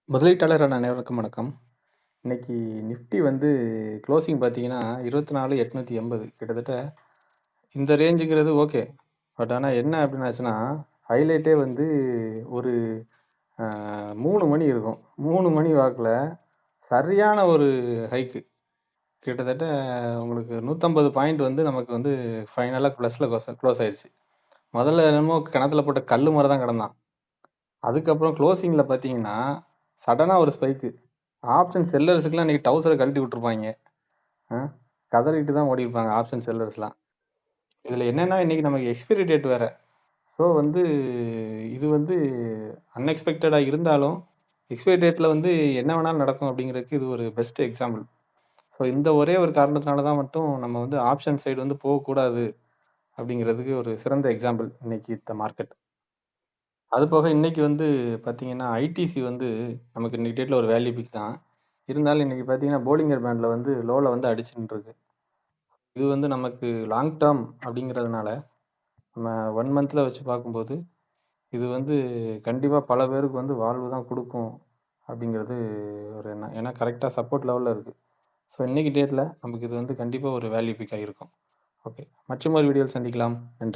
முதலீட்டாளர் அனைவருக்கும் வணக்கம். இன்னைக்கு நிஃப்டி வந்து க்ளோசிங் பார்த்தீங்கன்னா, 24,880 கிட்டத்தட்ட இந்த ரேஞ்சுங்கிறது ஓகே. பட் ஆனா என்ன அப்படின்னு ஆச்சுன்னா, ஹைலைட்டே வந்து ஒரு அ 3 மணி இருக்கும். 3 மணி வாக்குல சரியான ஒரு ஹைக்கு. கிட்டத்தட்ட உங்களுக்கு 150 பாயிண்ட் வந்து நமக்கு வந்து ஃபைனலா ப்ளஸ்ல க்ளோஸ் ஆயிருச்சு. முதல்ல என்னமோ கிணத்துல போட்ட கல்லு மாரி தான் கிடந்தான். அதுக்கப்புறம் க்ளோசிங்ல பார்த்தீங்கன்னா, சடனா ஒரு ஸ்பைக்கு. ஆப்ஷன் செல்லர்ஸுக்குலாம் இன்னைக்கு டவுசர கழட்டி விட்டுருப்பாய்ங்க. அ கதறிட்டு தான் ஓடிருப்பாங்க ஆப்ஷன் செல்லர்ஸ்லாம். இதுல என்னன்னா, இன்னைக்கு நமக்கு எக்ஸ்பைரி டேட் வேற. ஸோ வந்து இது வந்து அன்எக்ஸ்பெக்டடா இருந்தாலும், எக்ஸ்பைரி டேட்ல வந்து என்ன வேணாலும் நடக்கும் அப்படிங்கிறதுக்கு இது ஒரு பெஸ்ட் எக்ஸாம்பிள். ஸோ இந்த ஒரே ஒரு காரணத்தினால தான் மட்டும் நம்ம வந்து ஆப்ஷன் சைடு வந்து போகக்கூடாது அப்படிங்கிறதுக்கு ஒரு சிறந்த எக்ஸாம்பிள் இன்னைக்கு மார்க்கெட். அது போக இன்னைக்கு வந்து பார்த்தீங்கன்னா, ஐடிசி வந்து நமக்கு இன்னைக்கு டேட்ல ஒரு வேல்யூ பிக் தான். இருந்தாலும் இன்னைக்கு பார்த்தீங்கன்னா, போலிங்கர் பேண்ட்ல வந்து லோல வந்து அடிச்சுட்டு இருக்கு. இது வந்து நமக்கு லாங் டேர்ம் அப்படிங்கிறதுனால, நம்ம 1 மந்த்ல வச்சு பார்க்கும்போது, இது வந்து கண்டிப்பா பல பேருக்கு வந்து வாழ்வு தான் குடுக்கும் அப்படிங்கிறது ஒரு எண்ணம். ஏன்னா கரெக்ட்டா சப்போர்ட் லெவல்ல இருக்கு. ஸோ இன்னைக்கு டேட்ல நமக்கு இது வந்து கண்டிப்பா ஒரு வேல்யூ பிக்கா இருக்கும். ஓகே. மற்றும் ஒரு வீடியோவில் சந்திக்கலாம். நன்றி.